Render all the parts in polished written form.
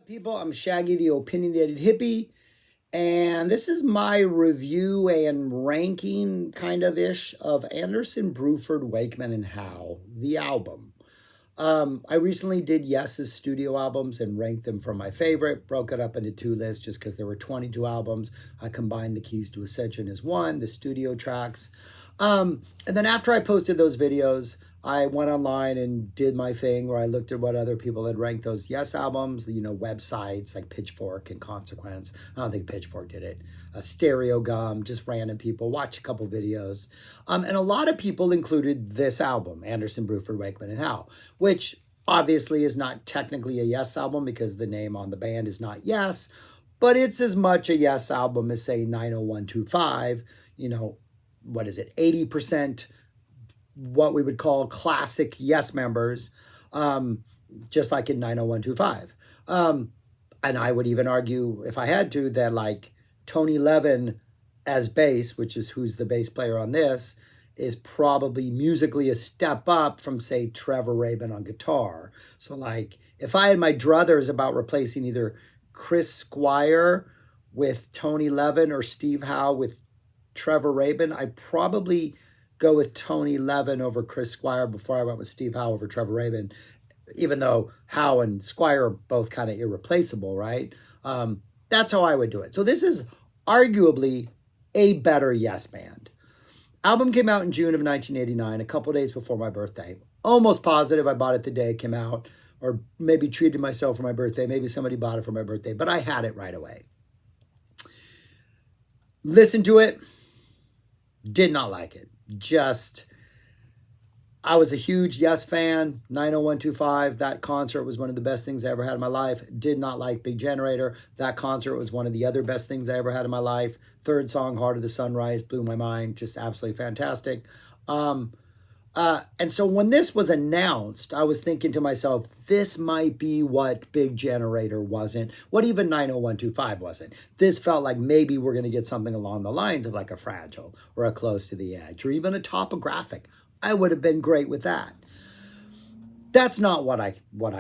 People, I'm Shaggy the Opinionated Hippie, and this is my review and ranking kind of ish of Anderson, Bruford, Wakeman, and Howe, the album. I recently did Yes's studio albums and ranked them from my favorite, broke it up into two lists just because there were 22 albums. I combined the Keys to Ascension as one, the studio tracks. And then after I posted those videos, I went online and did my thing where I looked at what other people had ranked those Yes albums, websites like Pitchfork and Consequence. I don't think Pitchfork did it. Stereo Gum, just random people, watch a couple videos. And a lot of people included this album, Anderson, Bruford, Wakeman, and Howe, which obviously is not technically a Yes album because the name on the band is not Yes, but it's as much a Yes album as, say, 90125, what is it, 80% what we would call classic Yes members, just like in 90125. And I would even argue, if I had to, that like Tony Levin as bass, which is who's the bass player on this, is probably musically a step up from, say, Trevor Rabin on guitar. So like if I had my druthers about replacing either Chris Squire with Tony Levin or Steve Howe with Trevor Rabin, I'd probably go with Tony Levin over Chris Squire before I went with Steve Howe over Trevor Rabin, even though Howe and Squire are both kind of irreplaceable, right? That's how I would do it. So this is arguably a better Yes band. Album came out in June of 1989, a couple days before my birthday. Almost positive I bought it the day it came out, or maybe treated myself for my birthday. Maybe somebody bought it for my birthday, but I had it right away. Listened to it, did not like it. I was a huge Yes fan. 90125, that concert was one of the best things I ever had in my life. Did not like Big Generator. That concert was one of the other best things I ever had in my life. Third song, Heart of the Sunrise, blew my mind. Just absolutely fantastic. And so when this was announced, I was thinking to myself, this might be what Big Generator wasn't, what even 90125 wasn't. This felt like maybe we're going to get something along the lines of like a Fragile or a Close to the Edge or even a Topographic. I would have been great with that. That's not what I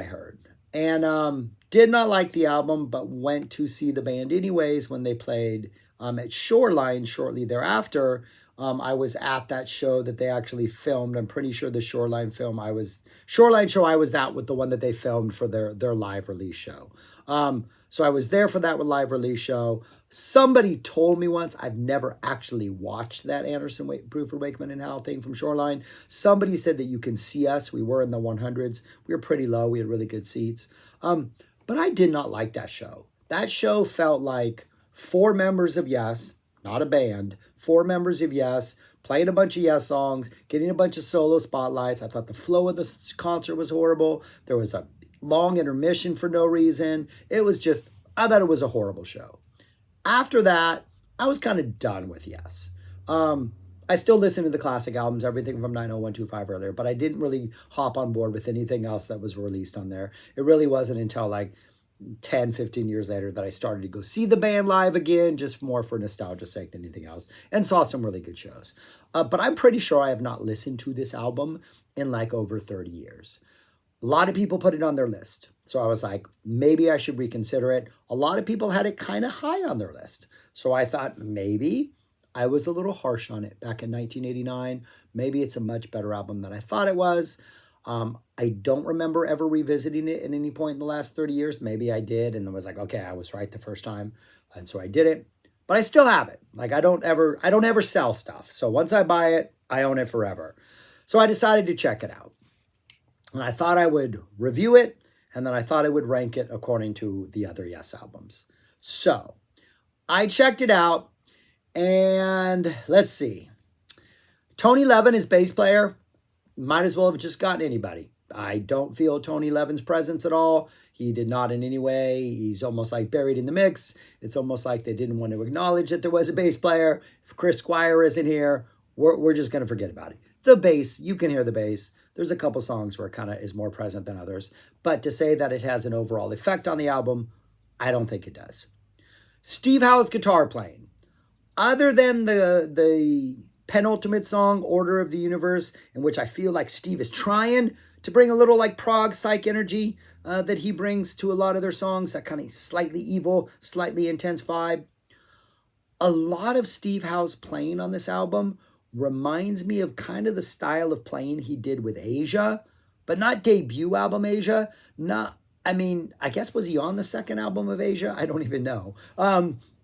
heard. And did not like the album, but went to see the band anyways when they played at Shoreline shortly thereafter. I was at that show that they actually filmed. I'm pretty sure the Shoreline show, I was that with the one that they filmed for their live release show. So I was there for that live release show. Somebody told me once, I've never actually watched that Anderson, Bruford, Wakeman, and Howe thing from Shoreline. Somebody said that you can see us. We were in the 100s. We were pretty low. We had really good seats. But I did not like that show. That show felt like four members of Yes, not a band, four members of Yes, playing a bunch of Yes songs, getting a bunch of solo spotlights. I thought the flow of the concert was horrible. There was a long intermission for no reason. I thought it was a horrible show. After that, I was kind of done with Yes. I still listen to the classic albums, everything from 90125 earlier, but I didn't really hop on board with anything else that was released on there. It really wasn't until like 10, 15 years later that I started to go see the band live again, just more for nostalgia's sake than anything else, and saw some really good shows. But I'm pretty sure I have not listened to this album in like over 30 years. A lot of people put it on their list. So I was like, maybe I should reconsider it. A lot of people had it kind of high on their list. So I thought maybe I was a little harsh on it back in 1989. Maybe it's a much better album than I thought it was. I don't remember ever revisiting it at any point in the last 30 years. Maybe I did and I was like, okay, I was right the first time. And so I did it. But I still have it. Like I don't ever sell stuff. So once I buy it, I own it forever. So I decided to check it out. And I thought I would review it, and then I thought I would rank it according to the other Yes albums. So I checked it out, and let's see. Tony Levin is bass player. Might as well have just gotten anybody. I don't feel Tony Levin's presence at all. He did not in any way. He's almost like buried in the mix. It's almost like they didn't want to acknowledge that there was a bass player. If Chris Squire isn't here, we're just going to forget about it. The bass, you can hear the bass. There's a couple songs where it kind of is more present than others. But to say that it has an overall effect on the album, I don't think it does. Steve Howe's guitar playing. Other than the penultimate song, Order of the Universe, in which I feel like Steve is trying to bring a little like prog psych energy that he brings to a lot of their songs, that kind of slightly evil, slightly intense vibe. A lot of Steve Howe's playing on this album reminds me of kind of the style of playing he did with Asia, but not debut album Asia. I guess, was he on the second album of Asia? I don't even know.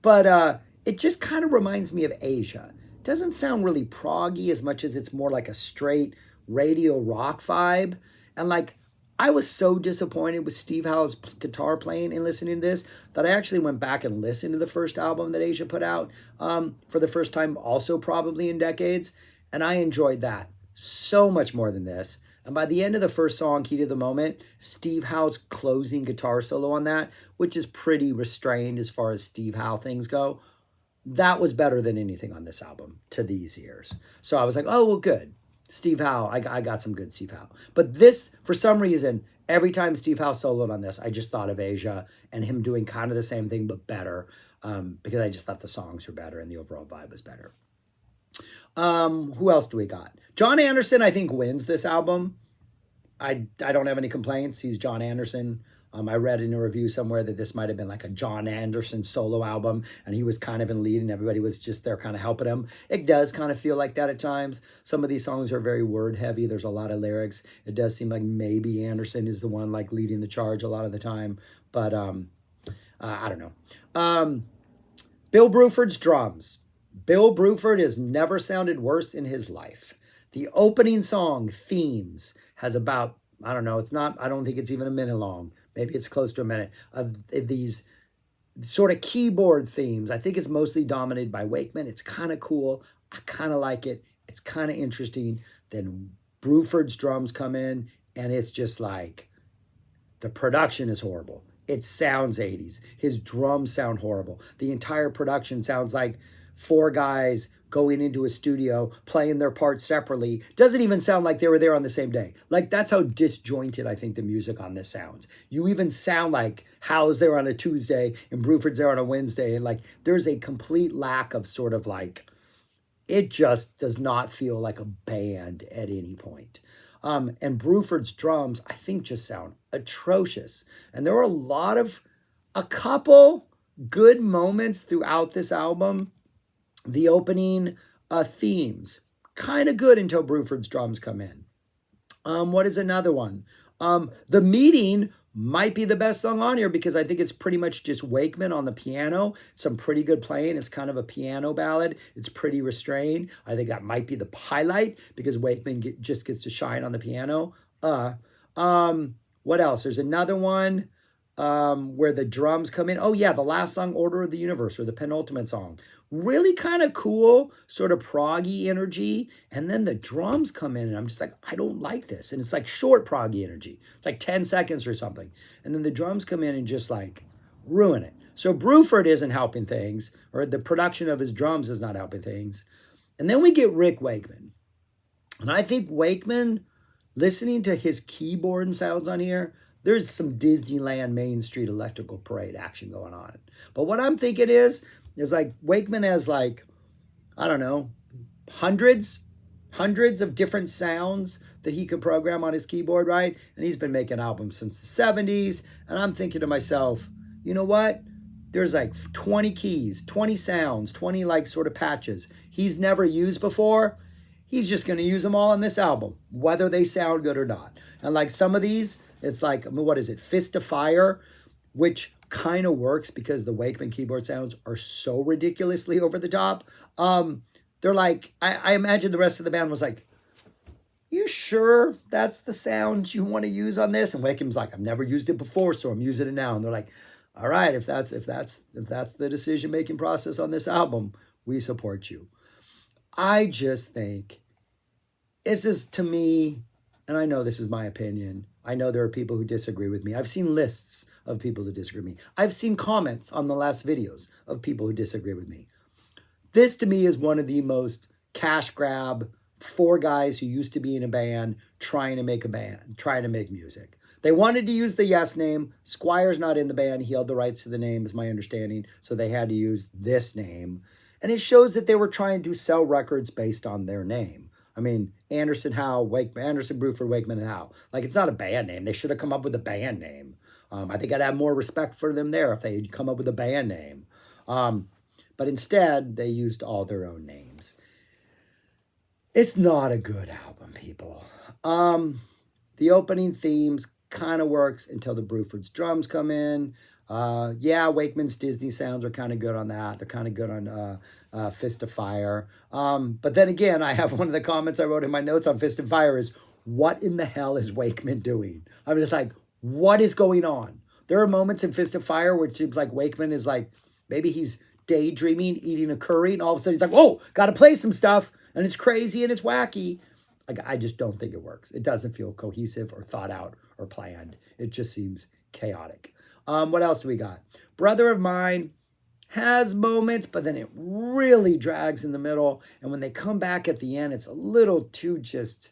But it just kind of reminds me of Asia. It doesn't sound really proggy as much as it's more like a straight radio rock vibe. And like, I was so disappointed with Steve Howe's guitar playing and listening to this that I actually went back and listened to the first album that Asia put out for the first time, also probably in decades. And I enjoyed that so much more than this. And by the end of the first song, Heat of the Moment, Steve Howe's closing guitar solo on that, which is pretty restrained as far as Steve Howe things go, that was better than anything on this album to these ears. So I was like, oh, well, good. Steve Howe, I got some good Steve Howe. But this, for some reason, every time Steve Howe soloed on this, I just thought of Asia and him doing kind of the same thing, but better, because I just thought the songs were better and the overall vibe was better. Who else do we got? John Anderson, I think, wins this album. I don't have any complaints. He's John Anderson. I read in a review somewhere that this might have been like a John Anderson solo album, and he was kind of in lead and everybody was just there kind of helping him. It does kind of feel like that at times. Some of these songs are very word heavy. There's a lot of lyrics. It does seem like maybe Anderson is the one like leading the charge a lot of the time, but I don't know. Bill Bruford's drums. Bill Bruford has never sounded worse in his life. The opening song, Themes, has about, I don't think it's even a minute long. Maybe it's close to a minute of these sort of keyboard themes. I think it's mostly dominated by Wakeman. It's kind of cool. I kind of like it. It's kind of interesting. Then Bruford's drums come in and it's just like, the production is horrible. It sounds 80s. His drums sound horrible. The entire production sounds like four guys going into a studio, playing their parts separately. Doesn't even sound like they were there on the same day. Like, that's how disjointed I think the music on this sounds. You even sound like Howe's there on a Tuesday and Bruford's there on a Wednesday. And like, there's a complete lack of sort of like, it just does not feel like a band at any point. And Bruford's drums, I think, just sound atrocious. And there are a couple good moments throughout this album. The opening themes, kind of good until Bruford's drums come in. What is another one? The Meeting might be the best song on here because I think it's pretty much just Wakeman on the piano. Some pretty good playing. It's kind of a piano ballad. It's pretty restrained. I think that might be the highlight because Wakeman just gets to shine on the piano. What else? There's another one where the drums come in. Oh yeah, the last song, Order of the Universe, or the penultimate song. Really kind of cool, sort of proggy energy. And then the drums come in and I'm just like, I don't like this. And it's like short proggy energy. It's like 10 seconds or something. And then the drums come in and just like ruin it. So Bruford isn't helping things, or the production of his drums is not helping things. And then we get Rick Wakeman. And I think Wakeman, listening to his keyboard sounds on here, there's some Disneyland Main Street Electrical Parade action going on. But what I'm thinking is like Wakeman has like, I don't know, hundreds of different sounds that he could program on his keyboard, right? And he's been making albums since the 70s. And I'm thinking to myself, you know what? There's like 20 keys, 20 sounds, 20 like sort of patches he's never used before. He's just going to use them all on this album, whether they sound good or not. And like some of these, it's like, what is it? Fist of Fire, which kind of works because the Wakeman keyboard sounds are so ridiculously over the top. They're like, I imagine the rest of the band was like, you sure that's the sound you want to use on this? And Wakeman's like, I've never used it before, so I'm using it now. And they're like, all right, if that's the decision-making process on this album, we support you. I just think this is, to me, and I know this is my opinion, I know there are people who disagree with me. I've seen lists of people who disagree with me. I've seen comments on the last videos of people who disagree with me. This, to me, is one of the most cash grab, four guys who used to be in a band trying to make music. They wanted to use the Yes name. Squire's not in the band. He held the rights to the name, is my understanding. So they had to use this name. And it shows that they were trying to sell records based on their name. I mean, Anderson Bruford Wakeman Howe. Like, it's not a band name. They should have come up with a band name. I think I'd have more respect for them there if they had come up with a band name. But instead, they used all their own names. It's not a good album, people. The opening themes kind of works until the Bruford's drums come in. Yeah, Wakeman's Disney sounds are kind of good on that. They're kind of good on Fist of Fire. But then again, I have one of the comments I wrote in my notes on Fist of Fire is, what in the hell is Wakeman doing? I'm just like, what is going on? There are moments in Fist of Fire where it seems like Wakeman is like, maybe he's daydreaming, eating a curry, and all of a sudden he's like, whoa, got to play some stuff. And it's crazy and it's wacky. Like, I just don't think it works. It doesn't feel cohesive or thought out or planned. It just seems chaotic. What else do we got? Brother of Mine has moments, but then it really drags in the middle. And when they come back at the end, it's a little too just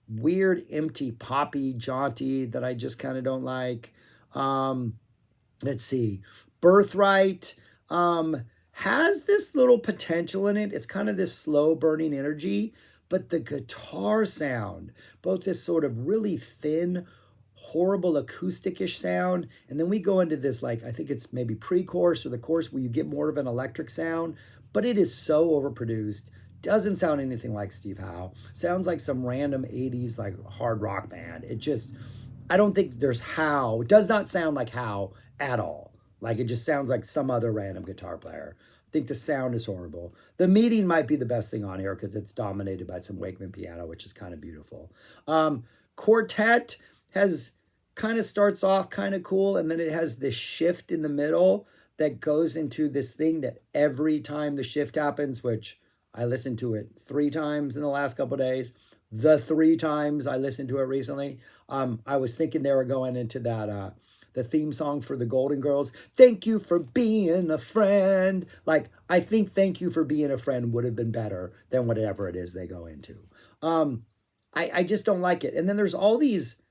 weird, empty, poppy, jaunty that I just kind of don't like. Let's see. Birthright has this little potential in it. It's kind of this slow burning energy, but the guitar sound, both this sort of really thin, horrible acoustic-ish sound, and then we go into this, like, I think it's maybe pre-chorus or the chorus where you get more of an electric sound, but it is so overproduced. Doesn't sound anything like Steve Howe. Sounds like some random 80s like hard rock band. It just, I don't think there's Howe. It does not sound like Howe at all. Like, it just sounds like some other random guitar player. I think the sound is horrible. The Meeting might be the best thing on here because it's dominated by some Wakeman piano, which is kind of beautiful. Quartet has kind of starts off kind of cool, and then it has this shift in the middle that goes into this thing that every time the shift happens, which I listened to it 3 times in the last couple of days. The 3 times I listened to it recently, I was thinking they were going into that the theme song for the Golden Girls. Thank you for being a friend. Like, I think Thank You for Being a Friend would have been better than whatever it is they go into. I just don't like it. And then there's all these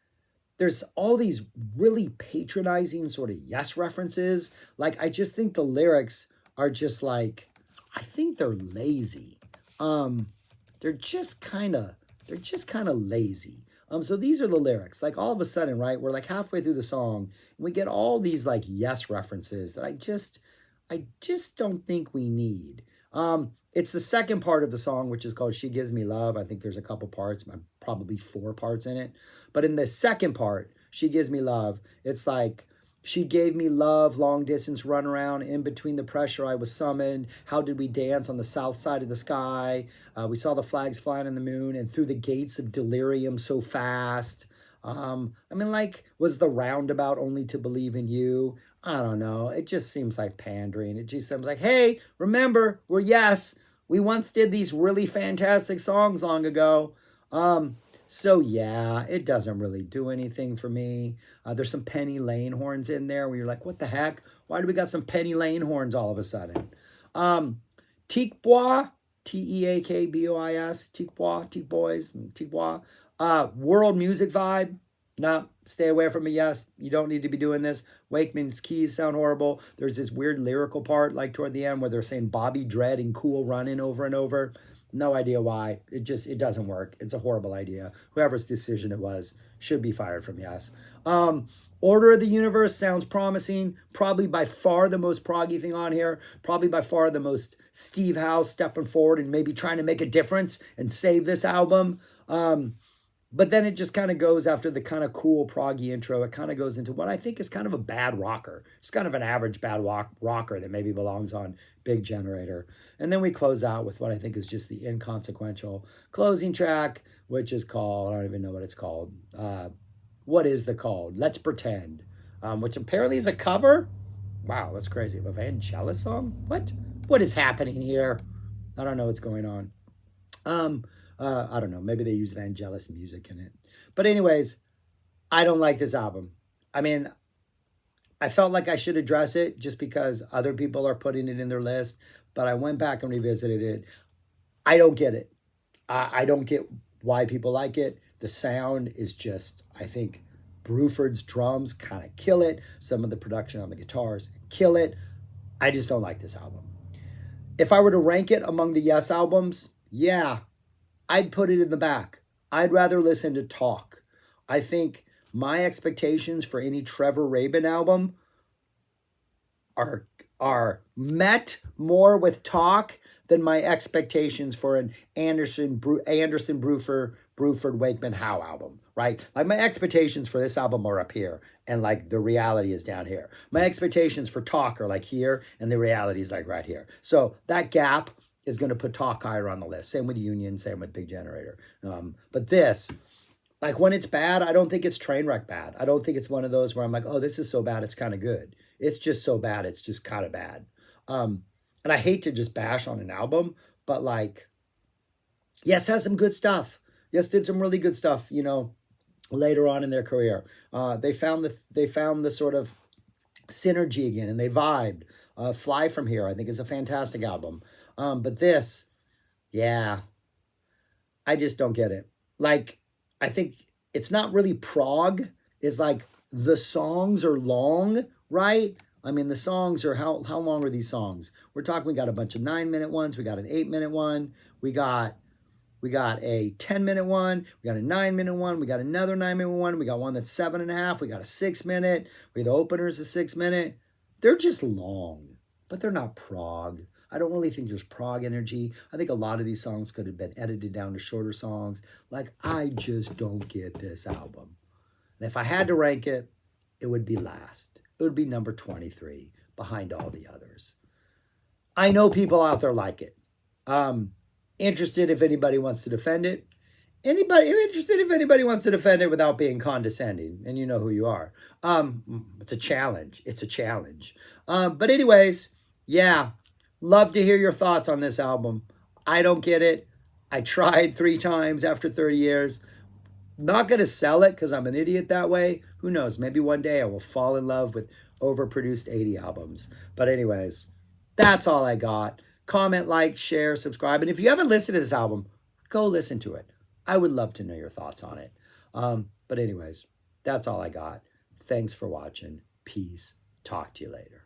really patronizing sort of yes references. Like, I just think the lyrics are just like, I think they're lazy. They're just kind of lazy. So these are the lyrics. Like, all of a sudden, right, we're like halfway through the song and we get all these like yes references that I just don't think we need. It's the second part of the song, which is called She Gives Me Love. I think there's a couple parts, probably 4 parts in it. But in the second part, She Gives Me Love, it's like, she gave me love, long distance run around, in between the pressure I was summoned. How did we dance on the south side of the sky? We saw the flags flying in the moon and through the gates of delirium so fast. I mean, like, was the roundabout only to believe in you? I don't know. It just seems like pandering. It just seems like, hey, remember, we once did these really fantastic songs long ago. So yeah, it doesn't really do anything for me. There's some Penny Lane horns in there where you're like, what the heck? Why do we got some Penny Lane horns all of a sudden? Teakbois, Teakbois, Teak Boys, Teakbois. World music vibe. No, stay away from me. Yes, you don't need to be doing this. Wakeman's keys sound horrible. There's this weird lyrical part like toward the end where they're saying Bobby Dread and Cool Running over and over. No idea why. It doesn't work. It's a horrible idea. Whoever's decision it was should be fired from Yes. Order of the Universe sounds promising. Probably by far the most proggy thing on here. Probably by far the most Steve Howe stepping forward and maybe trying to make a difference and save this album. But then it just kind of goes after the kind of cool proggy intro. It kind of goes into what I think is kind of a bad rocker. It's kind of an average bad rocker that maybe belongs on Big Generator. And then we close out with what I think is just the inconsequential closing track, which is called, I don't even know what it's called. What is the called? Let's Pretend, which apparently is a cover. Wow, that's crazy. Of a Vangelis song? What is happening here? I don't know what's going on. I don't know. Maybe they use Vangelis music in it. But anyways, I don't like this album. I mean, I felt like I should address it just because other people are putting it in their list. But I went back and revisited it. I don't get it. I don't get why people like it. The sound is just, I think, Bruford's drums kind of kill it. Some of the production on the guitars kill it. I just don't like this album. If I were to rank it among the Yes albums, yeah, I'd put it in the back. I'd rather listen to Talk. I think my expectations for any Trevor Rabin album are met more with Talk than my expectations for an Anderson Bruford Wakeman Howe album, right? Like my expectations for this album are up here, and like the reality is down here. My expectations for Talk are like here, and the reality is like right here. So that gap is going to put Talk higher on the list. Same with Union, same with Big Generator. But this, like when it's bad, I don't think it's train wreck bad. I don't think it's one of those where I'm like, oh, this is so bad, it's kind of good. It's just so bad, it's just kind of bad. And I hate to just bash on an album, but like, Yes has some good stuff. Yes did some really good stuff, you know, later on in their career. They found the sort of synergy again, and they vibed. Fly From Here, I think, is a fantastic album. But this, yeah, I just don't get it. Like, I think it's not really prog. It's like the songs are long, right? I mean, the songs are how long are these songs? We're talking. We got a bunch of 9-minute ones. We got an 8-minute one. We got a 10-minute one. We got a 9-minute one. We got another 9-minute one. We got one that's 7.5. We got a 6-minute. The opener's a 6-minute. They're just long, but they're not prog. I don't really think there's prog energy. I think a lot of these songs could have been edited down to shorter songs. Like, I just don't get this album. And if I had to rank it, it would be last. It would be number 23 behind all the others. I know people out there like it. Interested if anybody wants to defend it. Interested if anybody wants to defend it without being condescending, and you know who you are. It's a challenge. It's a challenge. But anyways, yeah, love to hear your thoughts on this album. I don't get it. I tried 3 times after 30 years. Not going to sell it because I'm an idiot that way. Who knows? Maybe one day I will fall in love with overproduced 80 albums. But anyways, that's all I got. Comment, like, share, subscribe. And if you haven't listened to this album, go listen to it. I would love to know your thoughts on it. But anyways, that's all I got. Thanks for watching. Peace. Talk to you later.